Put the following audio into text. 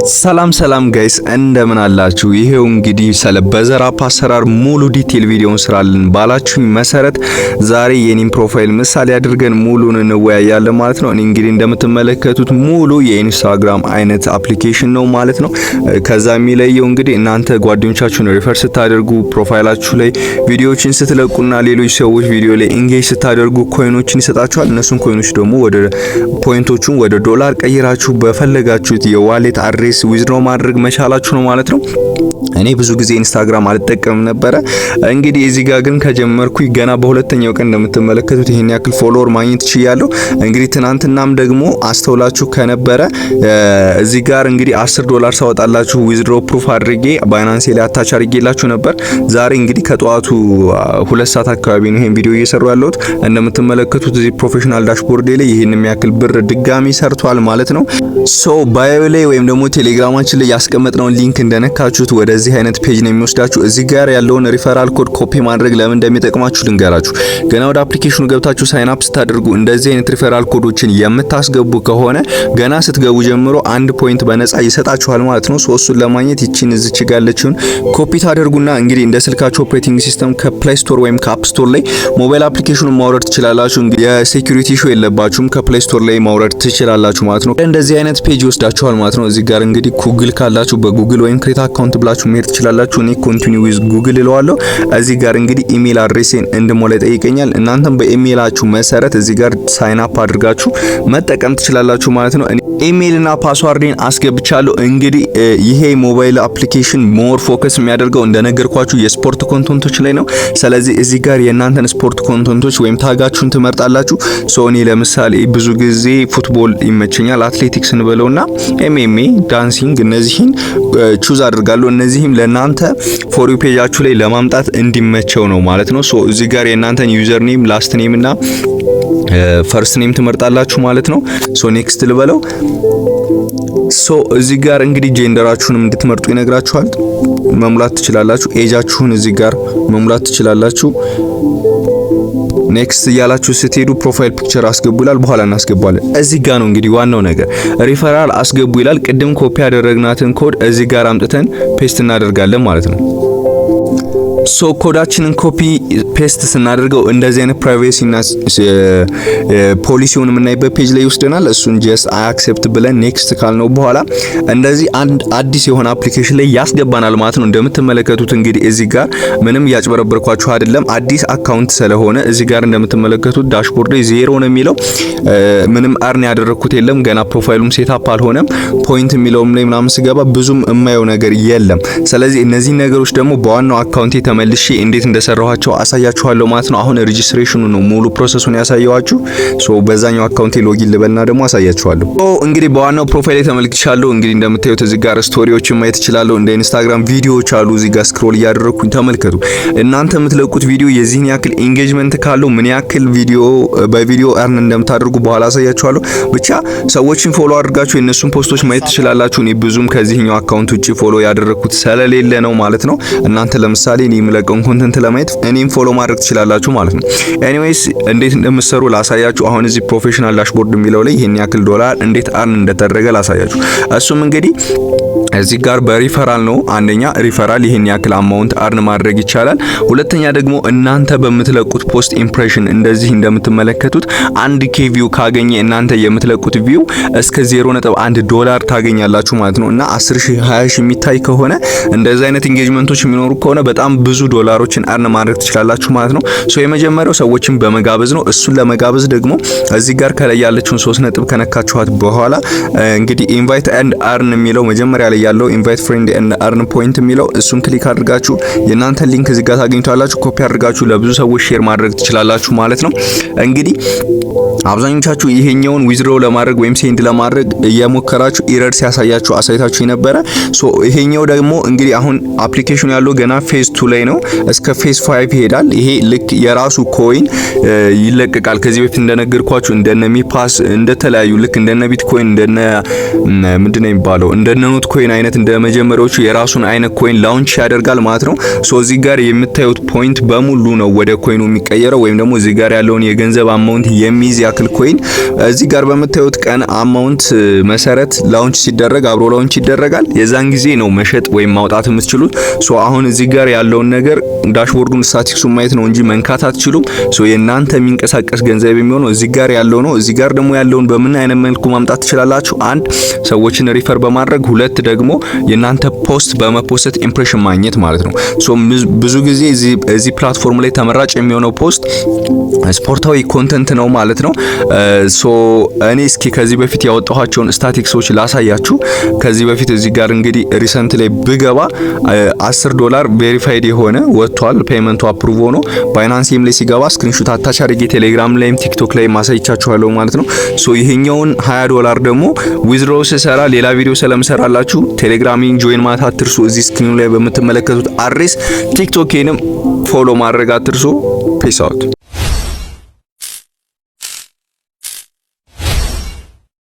ሰላም ጋይስ እንደምን አላችሁ? ይሄው እንግዲህ ስለ በዘራፕ አሰራር ሙሉ ዲቴል ቪዲዮን ስራልን ባላችሁኝ መሰረት ዛሬ የኔን ፕሮፋይል ምሳሌ አድርገን ሙሉን እንወያያለን ማለት ነው። እኔ እንግዲህ እንደምትመለከቱት ሙሉ የኢንስታግራም አይነት አፕሊኬሽን ነው ማለት ነው። ከዛ የሚለየው እንግዲህ እናንተ ጓደኞቻችሁን ሪፈር ስታደርጉ ፕሮፋይላችሁ ላይ ቪዲዮዎችን ስትለቁና ሌሎች ሰዎች ቪዲዮ ላይ ኢንጌጅ ስታደርጉ ኮይኖችን ይሰጣችኋል። እነሱን ኮይኖች ደግሞ ወደ ፖይንቶቹን ወደ ዶላር ቀይራችሁ በፈለጋችሁት የዋሌት አድሬስ ዊዝድሮ ማድረግ መቻላችሁ ነው ማለት ነው። እኔ ብዙ ጊዜ ኢንስታግራም አልጠቀምም ነበር። እንግዲህ እዚህ ጋር ግን ከጀመርኩኝ ገና በሁለተኛው ቀን እንደምትመለከቱት ይሄን ያክል ፎሎወር ማግኘት ችያለሁ። እንግዲህ ትናንትናም ደግሞ አስተውላችሁ ከነበረ እዚህ ጋር እንግዲህ $10 ሳወጣላችሁ ዊዝድሮ ፕሩፍ አድርጌ ባይናንስ ላይ አታች አድርጌላችሁ ነበር። ዛሬ እንግዲህ ከጧቱ 2 ሰዓት አካባቢ ነው ይሄን ቪዲዮ እየሰራሁ ያለሁት። እንደምትመለከቱት እዚህ ፕሮፌሽናል ዳሽቦርድ ላይ ይሄን የሚያክል ብር ድጋሚ ሰርቷል ማለት ነው። ሶ ባዮ ላይ ወይም ደግሞ ቴሌግራማችን ላይ ያስቀመጥነውን ሊንክ እንደነካችሁት ወደዚህ አይነት ፔጅ ነው የሚወስዳችሁ። እዚህ ጋር ያለውን ሪፈራል ኮድ ኮፒ ማድረግ ለምን እንደሚጠቅማችሁ ልንገራችሁ። ገና ወደ አፕሊኬሽኑ ገብታችሁ ሳይን አፕ ስታደርጉ እንደዚህ አይነት ሪፈራል ኮዶችን የምታስገቡ ከሆነ ገና ስትገቡ ጀምሮ 1 ፖይንት በነፃ ይሰጣችኋል ማለት ነው። እሱን ለማግኘት ይቺን እዚች ጋር ያለችውን ኮፒ ታደርጉና እንግዲህ እንደ ስልካችሁ ኦፕሬቲንግ ሲስተም ከፕሌይ ስቶር ወይም ከአፕ ስቶር ላይ ሞባይል አፕሊኬሽኑን ማውረድ ትችላላችሁ። እንግዲህ የሴኩሪቲ ኢሹ የለባችሁም፣ ከፕሌይ ስቶር ላይ ማውረድ ትችላላችሁ ማለት ነው። እንደዚህ አይነት ፔጅ ይወስዳችኋል ማለት ነው። እዚህ ጋር እንግዲህ ጉግል ካላችሁ በጉግል ወይም ክሬት አካውንት ብላችሁ መሄድ ትችላላችሁ። እኔ ኮንቲኒው ዊዝ ጉግል እለዋለሁ። እዚህ ጋር እንግዲህ ኢሜል አድሬሴን እንድሞላ ይጠይቀኛል። እናንተም በኢሜላችሁ መሰረት እዚህ ጋር ሳይን አፕ አድርጋችሁ መጠቀም ትችላላችሁ ማለት ነው። ኢሜልና ፓስዋርድን አስገብቻለሁ። እንግዲህ ይሄ ሞባይል አፕሊኬሽን ሞር ፎከስ የሚያደርገው እንደነገርኳችሁ የስፖርት ኮንተንቶች ላይ ነው። ስለዚህ እዚህ ጋር የእናንተን ስፖርት ኮንተንቶች ወይም ታጋችሁን ትመርጣላችሁ። ሶኒ ለምሳሌ ብዙ ጊዜ ፉትቦል ይመቸኛል፣ አትሌቲክስ እንበለውና ኤምኤምኤ፣ ዳንሲንግ እነዚህን ቹዝ አድርጋለሁ። እነዚህም ለእናንተ ፎር ዩ ፔጃችሁ ላይ ለማምጣት እንዲመቸው ነው ማለት ነው። ሶ እዚህ ጋር የእናንተን ዩዘር ኔም፣ ላስት ኔም እና ፈርስት ኔም ትመርጣላችሁ ማለት ነው። ሶ ኔክስት ልበለው። ሶ እዚህ ጋር እንግዲህ ጄንደራችሁንም እንድትመርጡ ይነግራችኋል። መሙላት ትችላላችሁ። ኤጃችሁን እዚህ ጋር መሙላት ትችላላችሁ። ኔክስት እያላችሁ ስትሄዱ ፕሮፋይል ፒክቸር አስገቡ ይላል። በኋላ እናስገባለን። እዚህ ጋር ነው እንግዲህ ዋናው ነገር ሪፈራል አስገቡ ይላል። ቅድም ኮፒ ያደረግናትን ኮድ እዚህ ጋር አምጥተን ፔስት እናደርጋለን ማለት ነው። ሶ ኮዳችንን ኮፒ ፔስት ስናደርገው እንደዚህ አይነት ፕራይቬሲ እና ፖሊሲውን የምናይበት ፔጅ ላይ ይወስደናል። እሱን ጀስት አክሴፕት ብለን ኔክስት ካልነው በኋላ እንደዚህ አንድ አዲስ የሆነ አፕሊኬሽን ላይ ያስገባናል ማለት ነው። እንደምትመለከቱት እንግዲህ እዚህ ጋር ምንም ያጭበረበርኳችሁ አይደለም፣ አዲስ አካውንት ስለሆነ እዚህ ጋር እንደምትመለከቱት ዳሽቦርድ ላይ 0 ነው የሚለው። ምንም አርን ያደረኩት የለም፣ ገና ፕሮፋይሉም ሴትአፕ አልሆነም። ፖይንት የሚለውም ላይ ምናምን ስገባ ብዙም የማየው ነገር የለም። ስለዚህ እነዚህ ነገሮች ደግሞ በዋናው አካውንት መልሼ እንዴት እንደሰራኋቸው አሳያችኋለሁ ማለት ነው። አሁን ሬጂስትሬሽኑ ነው ሙሉ ፕሮሰሱን ያሳየዋችሁ። ሶ በዛኛው አካውንቴ ሎጊን ልበልና ደግሞ አሳያችኋለሁ። ሶ እንግዲህ በዋናው ፕሮፋይል ላይ ተመልክቻለሁ። እንግዲህ እንደምታዩት እዚህ ጋር ስቶሪዎችን ማየት እችላለሁ። እንደ ኢንስታግራም ቪዲዮዎች አሉ። እዚህ ጋር ስክሮል እያደረኩኝ ተመልከቱ። እናንተ የምትለቁት ቪዲዮ የዚህን ያክል ኢንጌጅመንት ካለው ምን ያክል በቪዲዮ አርን እንደምታደርጉ በኋላ አሳያችኋለሁ። ብቻ ሰዎችን ፎሎ አድርጋችሁ የነሱን ፖስቶች ማየት ትችላላችሁ። እኔ ብዙም ከዚህኛው አካውንት ውጪ ፎሎ ያደረኩት ስለሌለ ነው ማለት ነው። እናንተ ለምሳሌ ለቀን ኮንተንት ለማየት እኔም ፎሎ ማድረግ ትችላላችሁ ማለት ነው። ኤኒዌይስ እንዴት እንደምትሰሩ ላሳያችሁ። አሁን እዚህ ፕሮፌሽናል ዳሽቦርድ የሚለው ላይ ይሄን ያክል ዶላር እንዴት አርን እንደተደረገ ላሳያችሁ። እሱም እንግዲህ እዚህ ጋር በሪፈራል ነው። አንደኛ ሪፈራል ይሄን ያክል አማውንት አርን ማድረግ ይቻላል። ሁለተኛ ደግሞ እናንተ በምትለቁት ፖስት ኢምፕሬሽን እንደዚህ እንደምትመለከቱት 1k ቪው ካገኘ እናንተ የምትለቁት ቪው እስከ $0.1 ታገኛላችሁ ማለት ነው። እና 10,000 20,000 የሚታይ ከሆነ እንደዚህ አይነት ኢንጌጅመንቶች የሚኖሩ ከሆነ በጣም ብዙ ዶላሮችን አርን ማድረግ ትችላላችሁ ማለት ነው። ሶ የመጀመሪያው ሰዎችን በመጋበዝ ነው። እሱን ለመጋበዝ ደግሞ እዚህ ጋር ከላይ ያለችውን 3 ነጥብ ከነካችኋት በኋላ እንግዲህ ኢንቫይት ኤንድ አርን የሚለው መጀመሪያ ላይ ያለው ኢንቫይት ፍሬንድ ኤንድ አርን ፖይንት የሚለው እሱን ክሊክ አድርጋችሁ የናንተ ሊንክ እዚህ ጋር ታገኙታላችሁ። ኮፒ አድርጋችሁ ለብዙ ሰዎች ሼር ማድረግ ትችላላችሁ ማለት ነው። እንግዲህ አብዛኞቻችሁ ይሄኛውን ዊዝድሮ ለማድረግ ወይም ሴንድ ለማድረግ እየሞከራችሁ ኢረር ሲያሳያችሁ አሳይታችሁ የነበረ። ሶ ይሄኛው ደግሞ እንግዲህ አሁን አፕሊኬሽኑ ያለው ገና ፌዝ 2 ላይ ነው። እስከ ፌዝ 5 ይሄዳል። ይሄ ልክ የራሱ ኮይን ይለቀቃል። ከዚህ በፊት እንደነገርኳችሁ እንደነ ሚፓስ እንደተለያዩ ልክ እንደነ ቢትኮይን እንደነ ምንድነው የሚባለው እንደነ ኖት ኮይን አይነት እንደ መጀመሪያዎቹ የራሱን አይነት ኮይን ላውንች ያደርጋል ማለት ነው። ሶ እዚህ ጋር የምታዩት ፖይንት በሙሉ ነው ወደ ኮይኑ የሚቀየረው ወይም ደግሞ እዚህ ጋር ያለውን የገንዘብ አማውንት የሚይዝ ያክል ኮይን እዚህ ጋር በምታዩት ቀን አማውንት መሰረት ላውንች ሲደረግ አብሮ ላውንች ይደረጋል። የዛን ጊዜ ነው መሸጥ ወይም ማውጣት የምትችሉት። ሶ አሁን እዚህ ጋር ያለውን ነገር ዳሽቦርዱን ስታቲክሱን ማየት ነው እንጂ መንካት አትችሉም። ሶ የናንተ የሚንቀሳቀስ ገንዘብ የሚሆነው እዚህ ጋር ያለው ነው። እዚህ ጋር ደግሞ ያለውን በምን አይነት መልኩ ማምጣት ትችላላችሁ? አንድ ሰዎችን ሪፈር በማድረግ ሁለት ደግሞ የናንተ ፖስት በመፖስት ኢምፕሬሽን ማግኘት ማለት ነው። ሶ ብዙ ጊዜ እዚህ ፕላትፎርም ላይ ተመራጭ የሚሆነው ፖስት ስፖርታዊ ኮንተንት ነው ማለት ነው። ሶ እኔ እስኪ ከዚህ በፊት ያወጣኋቸውን ስታቲክሶች ላሳያችሁ። ከዚህ በፊት እዚህ ጋር እንግዲህ ሪሰንት ላይ ብገባ $10 ቬሪፋይድ የሆነ ወጥቷል። ፔመንቱ አፕሩቭ ሆኖ ባይናንስም ላይ ሲገባ ስክሪንሾት አታች አድርጌ ቴሌግራም ላይም ቲክቶክ ላይ ማሳይቻችኋለሁ ማለት ነው። ሶ ይሄኛውን $20 ደግሞ ዊዝድሮ ስሰራ ሌላ ቪዲዮ ስለምሰራላችሁ ቴሌግራሚን ጆይን ማለት አትርሱ። እዚህ ስክሪኑ ላይ በምትመለከቱት አድሬስ ቲክቶኬንም ፎሎ ማድረግ አትርሱ። ፒስ አውት